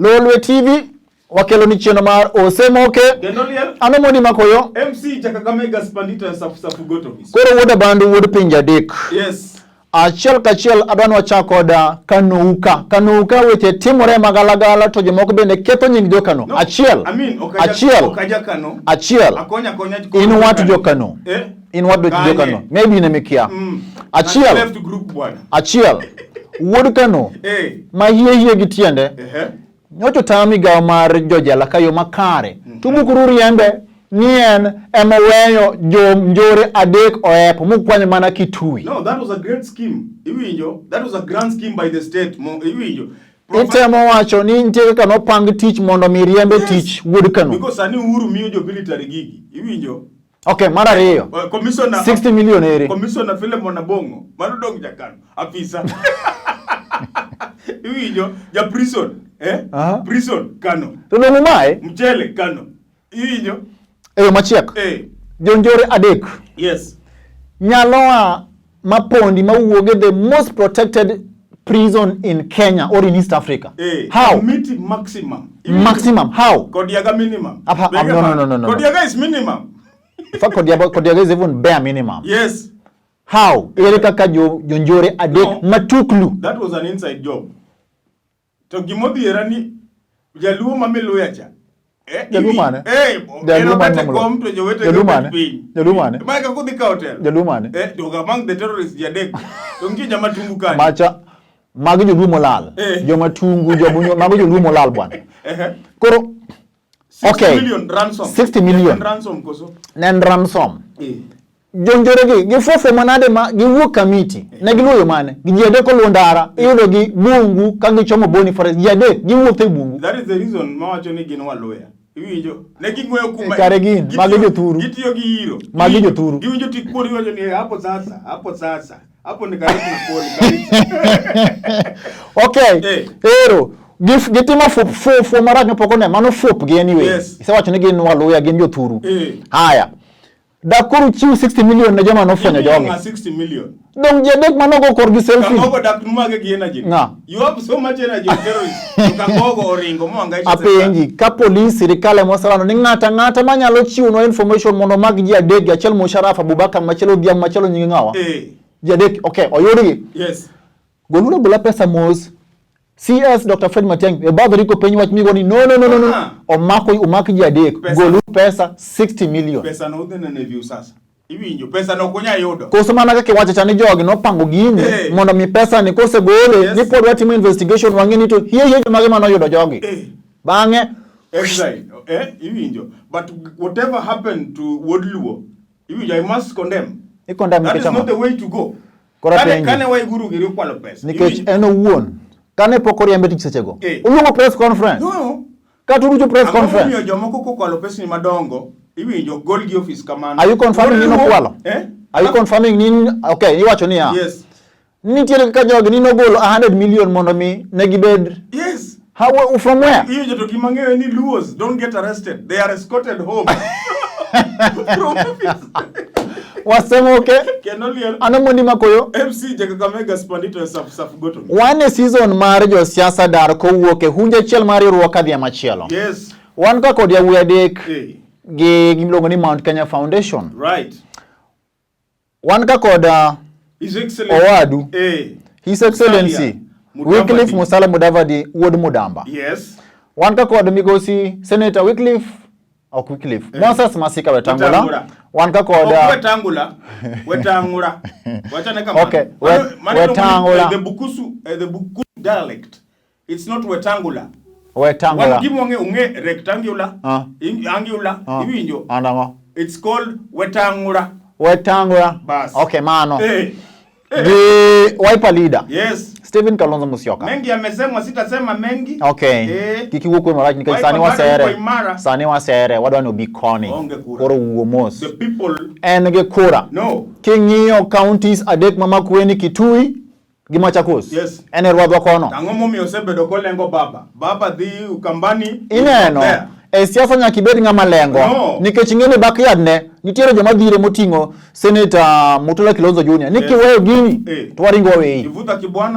Lolwe TV wakelo ni chenro mar Osemoke. Ano moni makoyo. MC Chakakamega Spandita safu goto. Koro wuoda bandu wuod pinja dik. Yes. Achiel kachiel adwano wachako da kanouka. Kanouka weche timore magalagala to jomoko bende ketho nying jokano. No, achiel. Okaja kano. Achiel. Akonya in what jokano. In what jokano. Maybe inemekia. Achiel. Left group bwana. Achiel. Wuod kano. Ma hie gitiende. Nyocho tami gawa mar jojela kayo makare. Tubukuru riembe nien emeweyo njore adek oepo mukwanyo mana kitui. No, that was a great scheme. Iwinjo, that was a grand scheme by the state. Iwinjo. Itemo wacho ni ntieke kano pang tich mondo miriembe tich wuod kano. Because ani Uhuru miyo jo military gigi. Iwinjo. Okay, mara riyo. Commissioner 60 million eri. Commissioner Philemon Abongo. Manudong jakano. Afisa. Iwinjo, ja prison. Prison kano. Tuno mumae? Mchele kano. Iwinjo. Machiek. Jonjore adek. Yes. Nyaloa mapondi mawuoge the most protected prison in Kenya or in East Africa. How? Community maximum. Maximum. How? Kodiaga minimum. No. Kodiaga is minimum. In fact, Kodiaga is even bare minimum. Yes. How? Erika jonjore adek matuklu. That was an inside job. To gimodhi erani jaluo mameluya cha. Jalumane. Jalumane. Maika kudhika hotel. Jalumane. Among the terrorists jadek. Tongi jamatungu kani. Macha magi jolumo lal. Jomatungu magi jolumo lal bwana. Koro 60 million ransom. 60 million. Ransom koso. Nen ransom. Jonjore gi fofo manade ma gi wuok kamiti. Ne giluyo mane. Gi jade ko londara. Iyudo gi bungu ka gichomo boni forest. Jade gi wuok te bungu. That is the reason mawacho ni gin waloya. Iwinjo. Ne gingweyo kuma. Kare gin. Magi joturu. Gitiyo gi hiro. Magi joturu. Giwinjo tikpori wacho ni hapo sasa. Hapo ni karibu na poli. Okay. Ero. Gitimo fo marach pokone mano fop gi anyway. Yes. Isewacho ni gin waloya gin joturu. Haya. Dakuru chiu 60 million na jama nofanya jogi. 60 million. Dong jedek manogo korgi selfie. Kamogo dak numage gi energy. You have so much energy terrorist. Kamogo oringo mo angaisha. Apenji ka police sirikale mosalano ni ngata manyalo chiu no information mondo mag ji adek achiel Musharraf Abubakar machelo Diam machelo nyingi ngawa. Jadek okay oyudi. Yes. Golulo bula pesa mos. CS Dr. Fred Matiang'i e badho riko penyi wach migo ni no. Omako ji adek golu pesa 60 million. Pesa no udhene ne view sasa. Iwinjo pesa no konya yudo. Koso mana kake wacha chani jogi no pango gini mondo mi pesa ni kose gole ni pod watimo investigation wangeni to hiye mage mano yudo jogi. Bange exactly. Iwinjo but whatever happened to Wodluo iwinjo I must condemn. That is not the way to go. Kane wai guru giri kwalo pesa. Nikech eno wuon kane pokori ambe tich sechego. Uluongo press conference. No. Katurujo press conference. Amoyo jomoko kokwalo pesa ni madongo. Iwinjo gol gi office kamano. Are you confirming ni no kwalo? Are you confirming ni okay, iwacho ni ya. Yes. Nitiere ka jogi ni no golo 100 million mondo mi negibed. Yes. How from where? Iwinjo to gimangeyo ni Luos don't get arrested. They are escorted home. From office. Osemoke. Ano moni makoyo. MC Chakakamega Spandita safu goto. One season mar jo siasa dar ko wuoke hunje chiel mar ruoka dhia machielo. Yes. Wan ka kod yawuoyi adek gi gimluongo ni Mount Kenya Foundation. Right. Wan ka kod His Excellency Owadu. His Excellency Wycliffe Musala Mudavadi wuod Mudamba. Yes. Wan ka kod migosi Senator Wycliffe Moses Masika Wetangula. Wan ka kod Wetangula. Wachane kama. Okay, Wetangula. The Bukusu dialect. It's not Wetangula. Wetangula. Wan gimonge unge rectangular. Angular. Iwinjo. Andango. It's called Wetangula. Bas. Okay, mano. The wiper leader. Yes. Stephen Kalonzo Musyoka. Mengi amesema sitasema mengi. Okay. Kiki wuko marach ni sani wasere. Sani wasere wadwa no bikoni. Koro uomos. The people en ge kura. No. Kingiyo counties adek mama Kweni Kitui gi Machakos. Yes. Ene rwadwa kono. Ang'o momiyo osebedo kolengo baba dhi Ukambani. Ineno. Siasa nyaka ibed ng'ama lengo. Nikech ing'eni backyard ne nitiere joma dhire motingo Senator Mutula Kilonzo Junior ni kiweyo gini to waringo weyi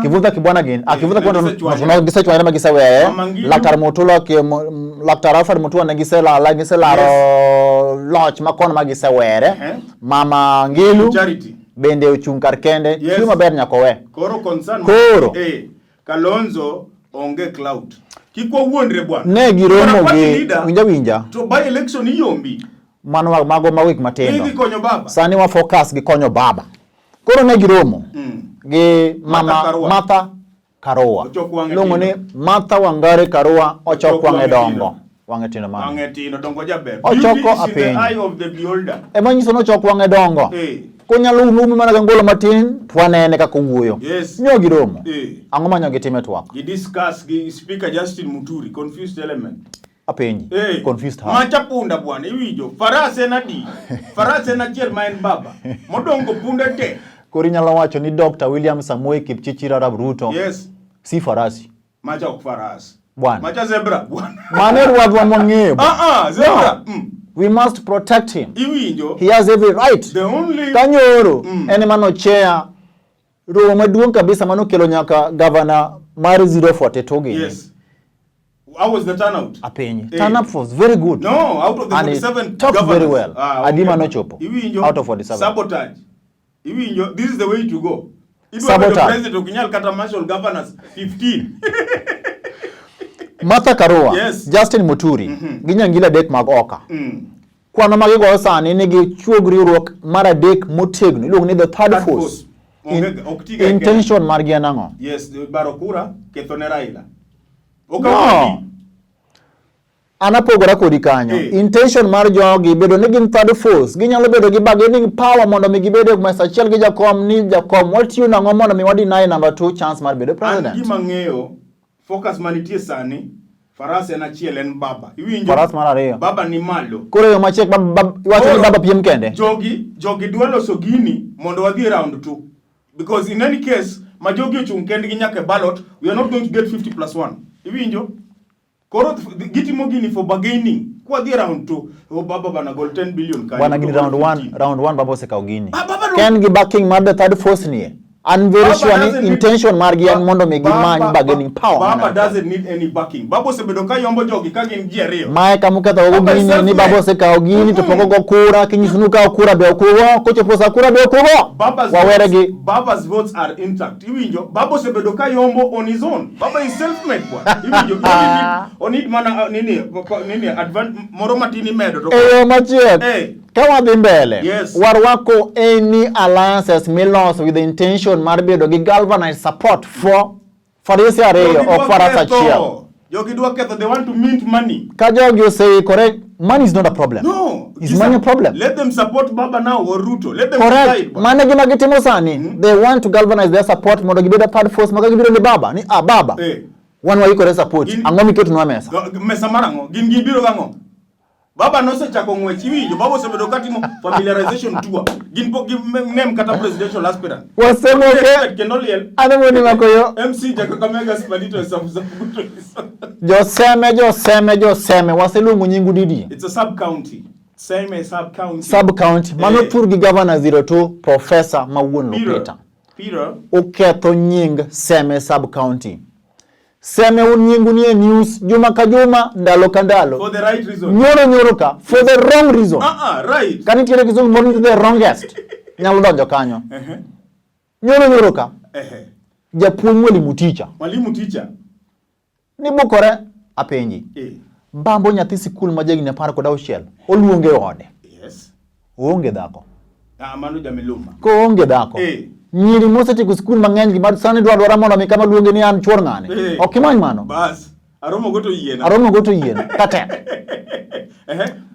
kivudha kibwana gini akivudha kibwana gisechwanyre magiseweye laktar Mutula ke laktar Alfred Mutua ne gisela loch makon magisewere mama Ngilu bende ochung kar kende chiwo maber nyako we koro concern Kalonzo onge clout kiko wuondre bwana ne giromo gi winja to by election iyombi mano mago mawik matendo konyo baba sani wa focus gi konyo baba koro ne giromo gi mama Martha Karua longo ni Martha Wangare Karua ochokwange dongo wange tino man wange tino dongo jaber ochoko apeny eye of the beholder emanyiso no chokwange dongo kunyalo umu mana gangolo matin twanene ka kuwuyo nyo giromo ango manyo gitime twak gi discuss gi speaker Justin Muturi confused element apenji confused ha macha punda bwana iwijo farase na di farase na chiel maen baba modongo punda te kori nyalo wacho ni Dr. William Samoei Kipchirchir Arap Ruto si farasi macha ok faras bwana macha zebra bwana mane ruadwa mong'eyo zebra we must protect him iwinjo he has every right the only kanyoro ene mano chair romo maduong' kabisa mano kelo nyaka governor mar 042 how was the turnout apenyi turnout was very good no out of the 47 talked very well adima no chopo out of 47 sabotage iwinjo this is the way to go sabotage president okinyal kata marshal governors 15 Martha Karua Justin Muturi ginyangila dek mag oka kwano magi go sani ni gi chuogri ruok mara dek motegno iluongo ni the third force intention mar gi anango barokura kethone Raila anapogora kodi kanyo intention mar jogi bedo ni gin third force ginyalo bedo gi bargaining power mondo mi gibedo kuma sachiel gi jakom ni jakom what you nango mondo mi wadi nine number 2 chance mar bedo president gima ng'eyo focus manitie sani faras en achiel en baba iwinjo faras mar ariyo baba ni malo koro yo machiek wacho ni baba piem kende jogi dwa loso gini mondo wadhi round 2 because in any case ma jogi ochung kendgi nyaka ballot we are not going to get 50+1 iwinjo koro gitimo gini for bargaining kwa dhi round 2 baba bana gol 10 billion kai bana gini round 1 baba osekaw gini ken gi backing mar the third force nie and very sure ni intention mar gi en mondo mi gimany bargaining power baba doesn't need any backing baba osebedo ka yombo jogi ka gin ji ariyo mae kamuketho go gini ni baba osekaw gini to poko go kura kinyisunu ka kura be okugo kochopo sa kura be okugo wawere gi baba's votes are intact iwinjo baba osebedo ka yombo on his own baba is self made bwana iwinjo onid mana nini advance moro matini medo to machiek kawa dhi mbele warwako any alliances milos with the intention mar bedo gi galvanized support for farisi ariyo ok faras achiel jogi dwa ketho they want to mint money ka jogi say correct money is not a problem is money a problem let them support baba now or Ruto let them correct mane gima gitimo sani they want to galvanize their support mondo gibedo third force maka gibiro ni baba ni baba wan waikore support ang'o miketo nwa mesa marango gin gibiro gango baba nose chako ng'wech iwinjo baba osebedo katimo familiarization tour gin po name kata presidential aspirant Osemoke kendoliel anemoni makoyo MC Kakamega Spalito Sambuto joseme waselungu nyingu didi it's a sub county same sub county mano tur gi governor 02 professor Mawuon Lupita Peter oketho nying seme sub county seme unyingu ni news juma ka juma ndalo ka ndalo for the right reason nyoro ka for the wrong reason right kan tiere kizungu more the wrongest nyalo donjo kanyo nyoro ka japuonj mwalimu teacher ni bukore apenji bambo nyathi sikul ma jegni 16 oluonge ode oonge dhako mano jamiluma ko onge dhako nyiri mosetieko skul mang'eny gi mad sani dwara mondo mi kama luonge ni an chuor ng'ane ok imany mano bas aromo goto yien kate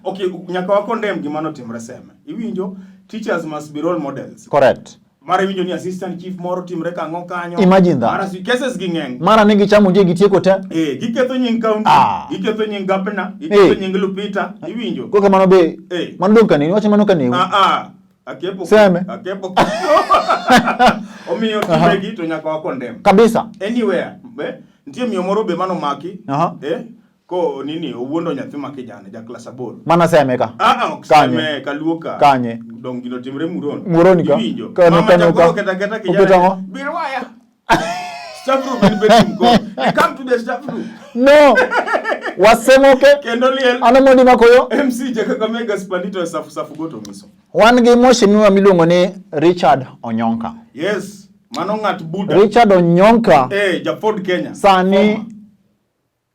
okay nyaka wa condemn gima no timre sema iwinjo teachers must be role models correct mara winjo ni assistant chief moro timre kango kanyo imagine that mara cases ging'eny mara nigi chamo je gitieko te giketho nying county giketho nying governor giketho nying Lupita iwinjo ko kamano be mano dong kanini wacho mano kanini akepo seme omiyo timegi to nyaka wa condemn kabisa anywhere ntie miyo moro be mano maki ko nini owuondo nyathi ma kijana ja class 8 mana seme ka kanye kaluoka kanye dong gino timre muroni ka mama jakoro keta kijana birwaya staff room in bedroom go you come to the staff room no Osemoke kendo liel anomoni makoyo MC Kakamega Spandito safu goto miso wan gi moshimiwa miluongo ni Richard Onyonka. Yes, mano ngat Buddha. Richard Onyonka Japod Kenya sani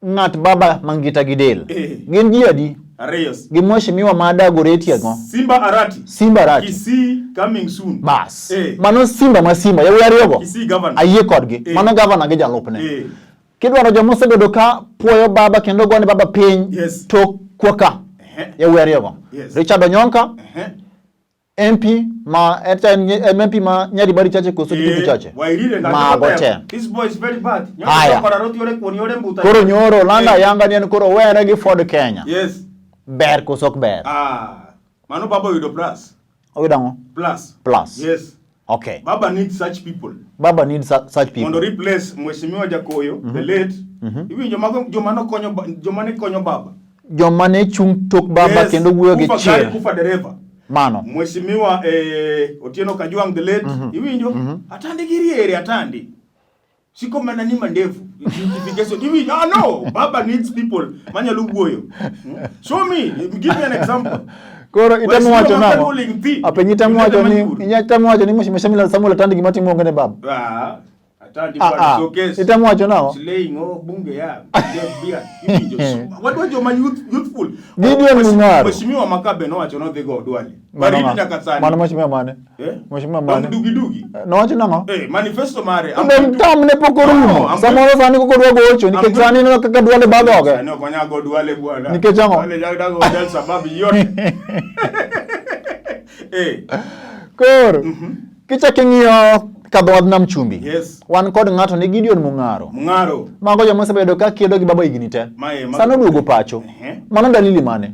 ngat baba mangita gidel gin ji adi Areyos gi moshimiwa mada goretia go Simba Arati Kisi coming soon bas mano Simba ya wariyogo Kisi governor ayie kodgi mano governor gi jalupne kidwaro jomosebedo ka puoyo baba kendo gone baba piny to kwaka ya wariyogo Richard Onyonka MP ma MP ma nyari bari chache koso kitu chache ma gote this boy is very bad koro nyoro landa yanga ni koro were gi Ford Kenya yes ber kosok ber mano baba yudo plus oyidango plus yes okay baba needs such people mondo replace mheshimiwa Jakoyo the late iwinjo joma ne konyo baba joma ne chung tok baba kendo wuoyo gi chieng kufa dereva mano mheshimiwa Otieno Kajwang the late iwinjo atandi giriere atandi siko mana ni mandevu identification iwinjo no baba needs people manyalo wuoyo show me give me an example koro itamwacho namo itamwacho ni mheshimiwa Samuel atandi gimatimo ngene baba atandi kwa showcase itamwacho nao slaying bunge ya bia iwinjo what was your youthful Gideon Mungaro mheshimiwa Makabe no wacho no they go dwali baridi nyakasani mano mheshimiwa mane mheshimiwa mane dugi no wacho nango manifesto mare tam ne pokorumo samoro sani kokorwa gocho nikech sani no kaka dwale bagoge no konya go dwale bwana nikech ango wale jadago del sababu yote kor kicha king'iyo kadhod nam chumbi wan kod ng'ato ni Gideon Mungaro mago joma osebedo ka kiedo gi baba higni te sano duogo pacho mano dalili mane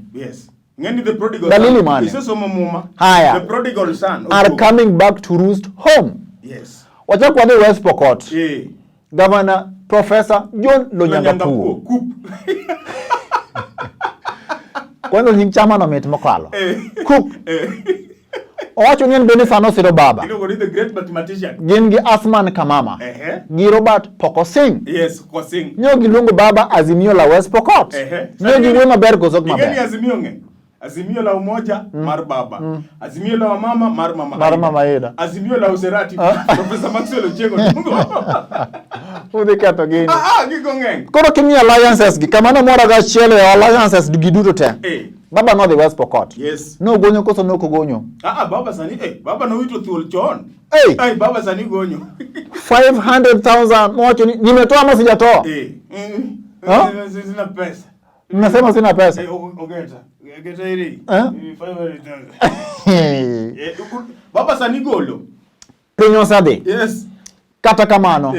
ngeni the prodigal dalili mane isesomo muma the prodigal son are coming back to roost home wacha kwa the West Pokot Governor Professor John Lonyangapuo kwando nying chama no met mokalo kup owacho ni en bende sano siro baba the great mathematician gin gi Asman Kamama gi Robert Pokosing Kosing nyo giluongo baba Azimio la West Pokot nyo giwe maber gozok maber Azimio la umoja mar baba Azimio la mama mar mama Eda Azimio la userati Professor Maxwell Ochengo udi kato gini gigongen koro kimi alliances gi kamano mora ga chiele alliances giduto te baba no the West Pokot no gonyo koso no kogonyo baba sani baba no wito thuol chon baba sani gonyo 500,000 mocho nimetoa ama sijatoa sina pesa nasema sina pesa ogeta hili 500,000 baba sani golo pinyo sadi kata kamano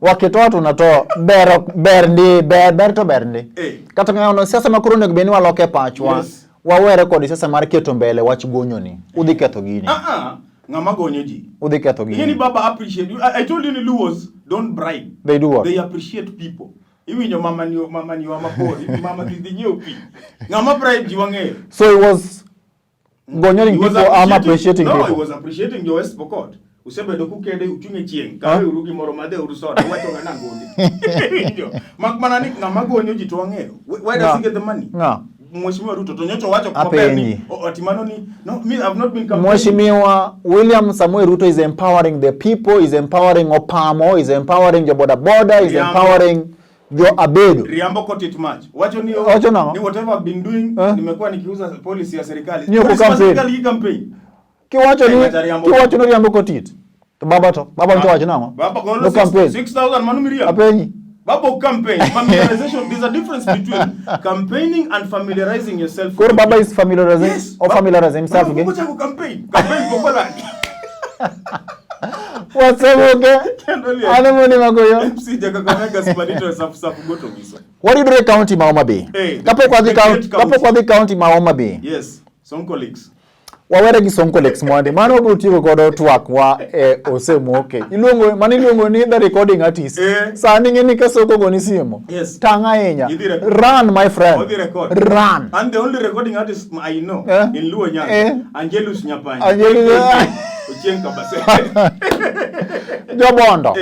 wakitoa tunatoa ber to bernde kata ngano siasa makuru nego beni waloke pachwa wawere kodi siasa mar keto mbele wach gonyo ni udhi ketho gini ngama gonyo ji udhi ketho gini yeni baba appreciate I told you the Luos don't bribe they do what they appreciate people iwinjo mama ni wa mapori mama dhi nyopi ngama bribe ji wange so it was gonyoring people am appreciating people no he was appreciating your West Pokot usebedo kukende uchunge chieng kawe urugi moro made urusoda wacho ngana ngoli ndio makmana ni ngama gonyo ji to wangero where does he get the money mheshimiwa Ruto to nyocho wacho kwa peni atimano ni no me I've not been campaigning mheshimiwa William Samuel Ruto is empowering the people is empowering Opamo is empowering your boda is empowering your abedo riambo kotit match wacho ni whatever I've been doing nimekuwa nikiuza policy ya serikali campaign kiwacho no riambo kotit to baba mto wacho nango baba golo 6,000 manumiria apenyi baba campaign familiarization there's a difference between campaigning and familiarizing yourself kor baba is familiarizing familiarize himself again kucha ku campaign pokola Osemoke anemoni magoyo MC Kakamega Spandito safu goto miso Waridore County ma Homa Bay kapo kwa the county ma Homa Bay some colleagues wawere gi Sonko Lex Mwande mano obiro tiyo godo twak wa Osemoke iluongo ni the recording artist sani ngeni ka Sonko goni siemo tanga ahinya run my friend run and the only recording artist I know in Luo Nyanza Angelus Nyapanya chieng kabase jobondo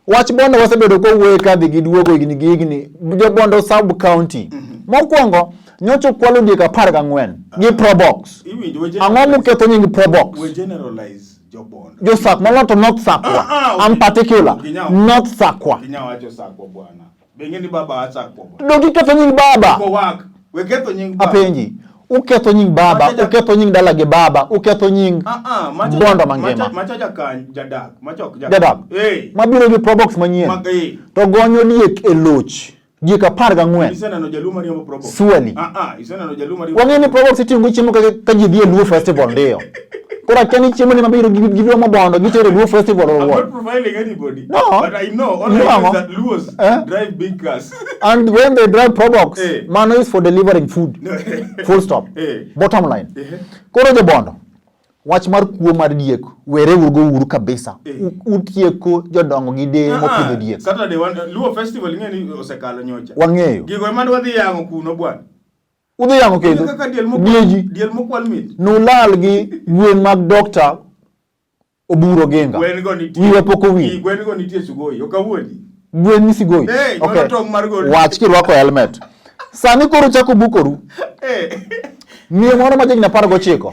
wach bondo wasebedo ko wuoyo kadhi gi duogo igni jobondo sub county mokwongo nyocho kwalo diek 14 gi probox ang'o muketho nying probox we generalize jobondo jo sak maloto not sakwa am particular not sakwa kinyawacho sakwa bwana bengeni baba asakwa dogi ketho nying baba ko wak we ketho nying baba apenji uketho nying baba uketho nying dala gi baba uketho nying bondo mangema machaja kan jadak machok jadak mabiro gi probox manyien to gonyo diek e loch diek 14 isena no jaluma riembo probox swali isena no jaluma riembo wangeni probox itingo chiemo ka ji dhie Luo festival ndio kora kani chiemo ni mabiro gi mabondo gitere Luo festival or what? I'm not profiling anybody no. But I know only that Luos drive big cars and when they drive probox mano is for delivering food full stop bottom line koro jo bondo wach mar kuo mar diek were urgo uru kabisa utieko jodongo gi de mopidho diek Saturday Luo festival ngeni osekalo nyocha wang'eyo gigo mane wadhi yango kuno bwana udhi yango kendo diel mokwal mit nulal gi gwen mag doctor oburo genga wiwe poko wi gwen go nitie sugoi okawuoni gwen ni sigoi okay tong mar go wach kirwako helmet sani koro chako bukoru miyo moro ma jigna 19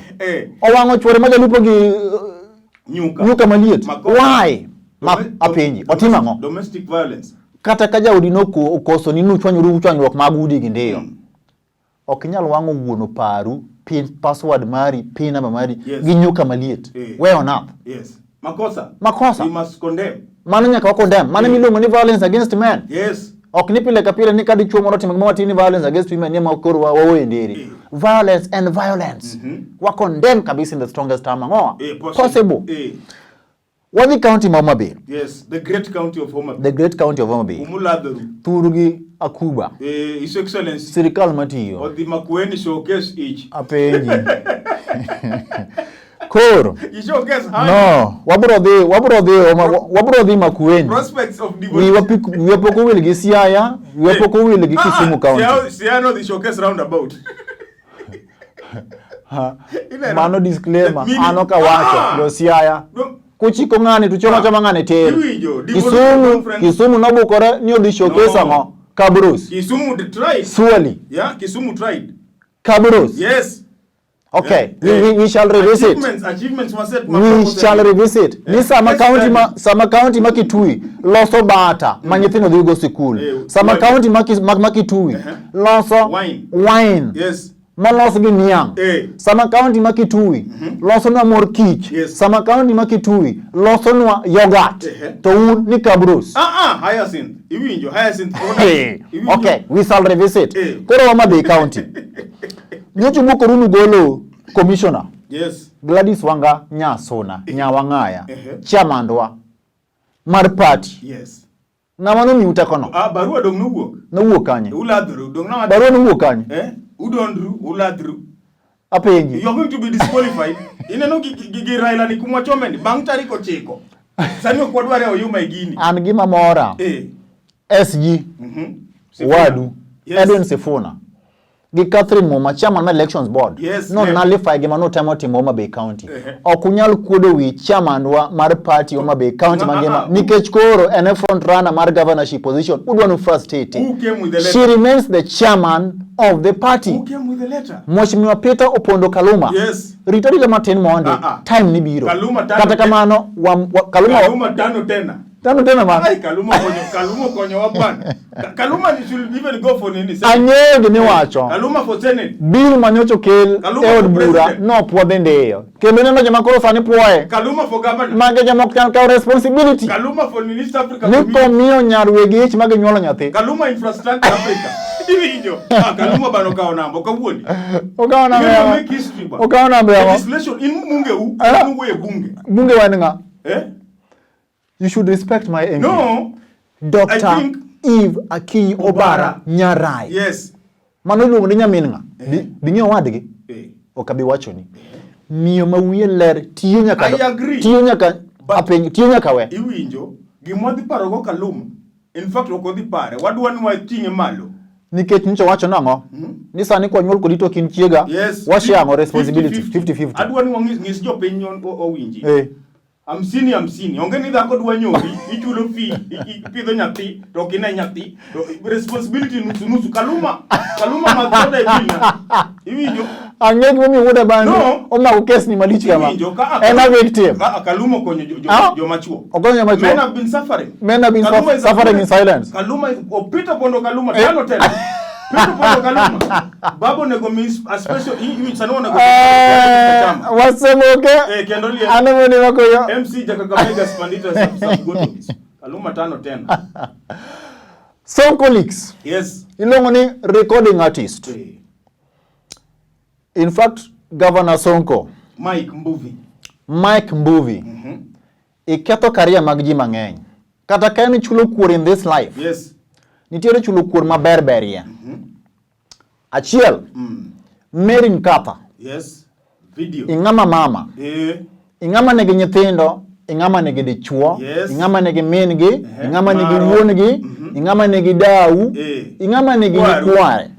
owango chwore ma jalupo gi nyuka maliet why apenji otima ngo domestic violence kata ka jaudi noko okoso ni chwanyruok mag udi gi ndio okinyal wango wuono paru pin password mari pin number mari gi nyuka maliet where on earth makosa we must condemn mano nyaka condemn mano miluongo ni violence against men ok ni pile kapile ni kadi chuo moro timo gima watini violence against women ni makoro wawenderi violence and violence wa condemn kabisa in the strongest term ngoa possible Wadi county ma Maber. Yes, the great county of Homa Bay. The great county of Homa Bay. Umuladharu. Turugi Akuba. His Excellency. Sirikal matiyo. Or the Makueni showcase each. Apenji. Koro. You showcase how? No. Waburo Makueni. Prospects of devotion. We poko wili gi Siaya. We poko wili gi Kisumu County. Siaya the showcase roundabout. Mano disclaimer. Anoka wacho. Do Siaya. Kuchiko ngani tuchoma chama ngani tero. Kisumu nabukore ni odhi showcase ngo Kabros. Kisumu tried. Swali. Yeah, Kisumu tried. Kabros. Yes. Okay, we shall revisit. Achievements was set. We shall revisit. Ni sama county makitui loso bata manyithino dhi go school. Sama county makitui loso wine. Yes. Maloso gi niang. Sama county makitui loso na mor kich. Sama county makitui loso na yogurt. To ni Kabros. Hyacinth. Iwinjo Hyacinth. Okay, we shall revisit. Koro Homa Bay County. Nyocho buko runu golo commissioner. Yes. Gladys Wanga Nyasona, Nyawangaya. Chamandwa. Mar party. Yes. Na mano mi utakono. Barua dong no wuok. No wuok kanye. Uladru dong na. Barua no wuok kanye. Udondru uladru. Apenji. You are going to be disqualified. Ineno gi Raila ni kumwachomeni bang tariko chiko. Sani okwadware oyuma igini. An gima mora. SG. Wadu. Edwin Sifuna. Gi Catherine Moma chairman of elections board. Yes, no nullify gima no time timo Homa Bay County. Okunyal kuodo wi chairman wa mar party Homa Bay County mangema nikech koro en front runner mar governorship position udwanu first state. Who came with the letter? She remains the chairman of the party. Who came with the letter? Mheshimiwa Peter Opondo Kaluma. Yes. Ritari matin monde time ni biro. Kata kamano Kaluma tano tena. Tano tena ma. Ai Kaluma konyo wabana. Kaluma should even go for nini. Anyego ni wacho. Kaluma for senate. Bill manyocho kel eod bura no puodhe ndeyo. Kendo neno jama koro sani puoe. Kaluma for governor. Mage jama ka responsibility. Kaluma for minister Africa. Niko miyo nyarwegi ich mage nyuolo nyathi. Kaluma infrastructure Africa. Hiyo. Kaluma bano kao namba kawuoni. Okaona namba. Okaona namba. Legislation in bunge bunge. Bunge waninga. You should respect my MP. No. Dr. Eve Akinyi Obara Nyarai. Yes. Mano luongo ni nyamin nga. Dinyo wadgi. Okabi wachoni. miyo ma wiye ler tiyo nyaka apenj tiyo nyaka we. Iwinjo gima dhi paro go Kaluma. In fact ok odhi pare. Wadwa ni wating'e malo. Nikech nyicho wacho nang'o? Ni sani kwa nyuol kodi to kin chiega. Yes. Washiango responsibility 50-50. Adwa ni wang'is jopiny owinji. Hamsini. Onge ni dhako dwa nyombi, ichulo fee, ipidho nyathi, to kine nyathi, to responsibility nusu. Kaluma madhoda epina. Iwinjo? Ang'e gima miyo wuode bando. No. Omako kes ni malich kama. Iwinjo En a victim. Kaluma konyo jomachuo. Okonyo jomachuo. Men have been suffering. Men have been suffering in silence. Kaluma opita pondo Kaluma tano tena. Pito pondo Kaluma. Babo nego miss a special sana nego. Osemoke. Kendo lie. Anemoni wako yo. MC Jakakamega Spandita Sabgoto. Kaluma tano tena. Sonko leaks. Yes. Ilongo ni recording artist. In fact, Governor Sonko. Mike Mbuvi. Iketo career mag ji mang'eny. Kata ka en chulo kuor in this life. Yes. Nitiere chulo kuor maber berie. Achiel. Merin kata. Yes. Video. Ing'ama mama. Ing'ama nigi nyithindo. Ing'ama nigi dichuo. Yes. Ing'ama nigi min gi. Ing'ama nigi wuon gi. Ing'ama nigi dau. Ing'ama nigi nyikware.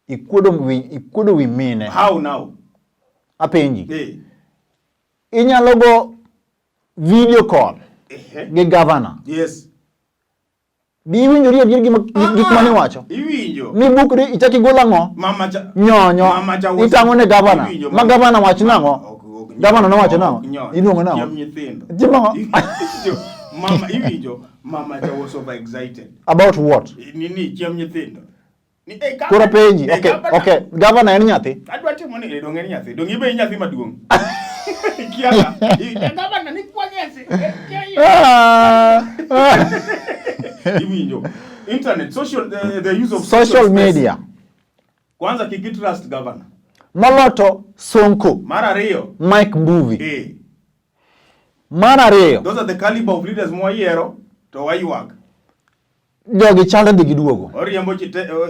Ikuodo wi mine. How now? Apenji. Inyalo go video call gi governor. Yes. Bi winjori adier gik mane wacho. Iwinjo. Ni bukri ichaki gola ng'o? Nyonyo. Itang'o ne governor. Ma governor wacho nang'o? Governor no wacho nang'o? Iluongo nang'o? Jimongo. Mama iwinjo. Mama ja was over excited. About what? Nini chiam nyithindo. Kura penji. Okay. Governor en nyathi. Adwa timo ni dong en nyathi. Dong ibe nyathi maduong'. Kiaka. Governor ni kwanyesi. Iwinjo. Internet, the use of social media. Kwanza kiki trust governor. Maloto Sonko. Mara Rio. Mike Mbuvi. Mara Rio. Those are the caliber of leaders moyiero to wayuak. Jogi chalre dhi giduogo. Oriembo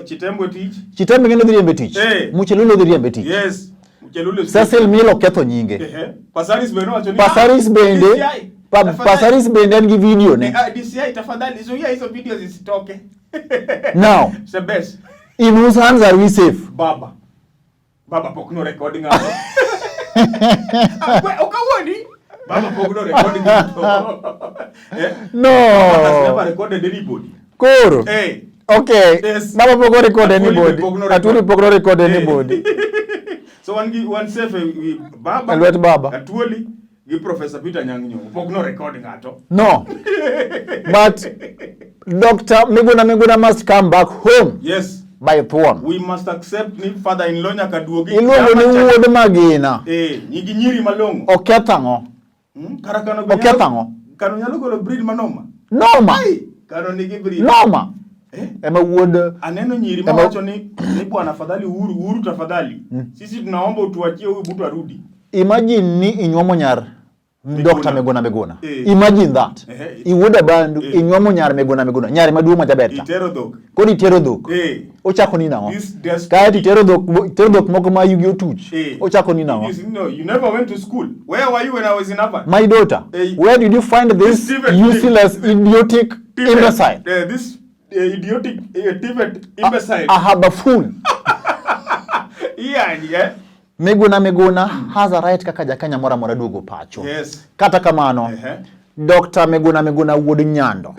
chitembo tich. Chitembo ngene dhi riembe tich. Muchelulo dhi riembe tich. Yes. Muchelulo. Cecil Milo ketho nyinge. Pasaris bende wacho ni. Pasaris bende en gi video ne. DCI tafadhali zuia hizo video zisitoke. Now. It's the best. In whose hands are we safe? Baba pok no recording hapo. Ukawoni? Baba pok no recording hapo. No. Baba has never recorded anybody. Koro. Okay. Yes. Baba pok no record anybody. Atuli pok no record anybody. So one safe Baba. Lolwe Baba. Atuli gi Professor Peter Nyang'nyo. Pok no recording hato. No. But Dr. Miguna must come back home. Yes. By Thorn. We must accept ni father-in-law nyaka duogi. Iluongo ni wuod Magina. Nyigi nyiri malongo. Okethang'o. Karakano okethang'o. Kano nyalo golo breed manoma. Noma. Kano nigi breed. Noma. Ema wuod. Aneno nyiri mawacho ni bwana afadhali uhuru tafadhali. Sisi tunaomba utuachie huyu mtu arudi. Imagine ni inyuomo nyar Dr. Miguna. Imagine that. Iwuoda bandu inyuomo nyar Miguna. Nyar maduong' majaber ta. Itero dhok. Kodi itero dhok. Ochako ni nang'o? Kae itero dhok moko ma yugi otuch. Ochako ni nang'o? You never went to school. Where were you when I was in Harvard? My daughter. Where did you find this useless, idiotic imbecile? This idiotic imbecile. I have a fool. Yeah. Miguna has a right kaka jakanya mora duogo pacho. Yes. Kata kamano. Dr. Miguna wuod Nyando.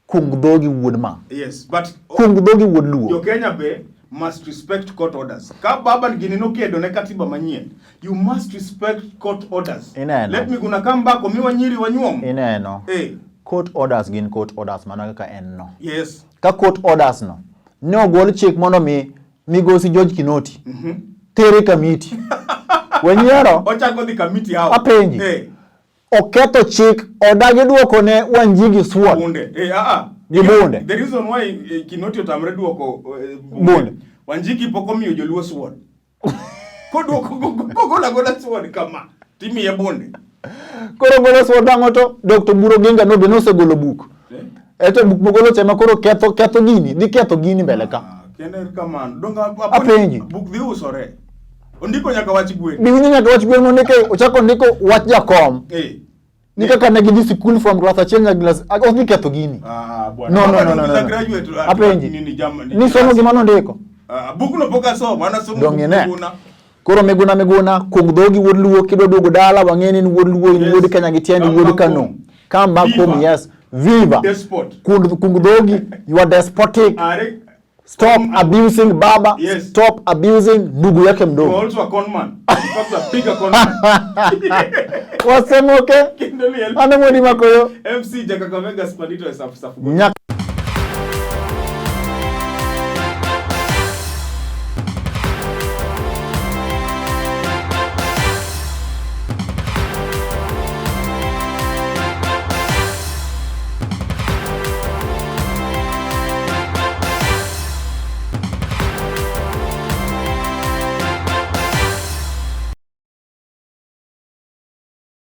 Kungdhogi wuod ma. Yes, but Kungdhogi wuod Luo. Jo Kenya be must respect court orders. Ka baba ginino kedo ne katiba manyien. You must respect court orders. Ineno. Let Miguna come back omiwa nyiri wanyuom. Ineno. Court orders gin court orders mana kaka en no. Yes. Ka court orders no. Ne ogol chik mondo migosi George Kinoti. Tere committee. Wenyiero. Ochako the committee hao. Apenji. Oketho chik odagi duoko ne Wanjigi sword. Bunde. Bunde. The reason why Kinoti otamre duoko bunde. Wanjigi poko miyo joluo sword. Kogola sword kama. Timi ya bunde. Koro golo sword angoto Dr. Buro Genga no benose golo book. Eto book mogolo chema koro ketho gini, di ketho gini mbele ka. Kender kaman. Donga apenji. Book di usore. Ondiko nyaka wach gwen. Biwinjo nyaka wach gwen mondike ochako ndiko wach jakom. Ni kaka ne gidhi school from Rwatha Chieng glass. Ok ketho gini. Bwana. No. Graduate Apenji. Ni somo gima nondiko. Book no poka somo, ana somo Miguna. Koro Miguna kung dhogi wuod luo kido duogo dala wang'eni ni wuod luo in wuod Kenya gi tiende wuod Kano. Come back home, yes. Viva. Despot. Kung dhogi, you are despotic. Stop abusing baba. Yes. Stop abusing ndugu yake mdogo. You are also a con man. You are a bigger con man. Osemoke. Ane mwedi makoyo. MC Jakakamega Spandito safu.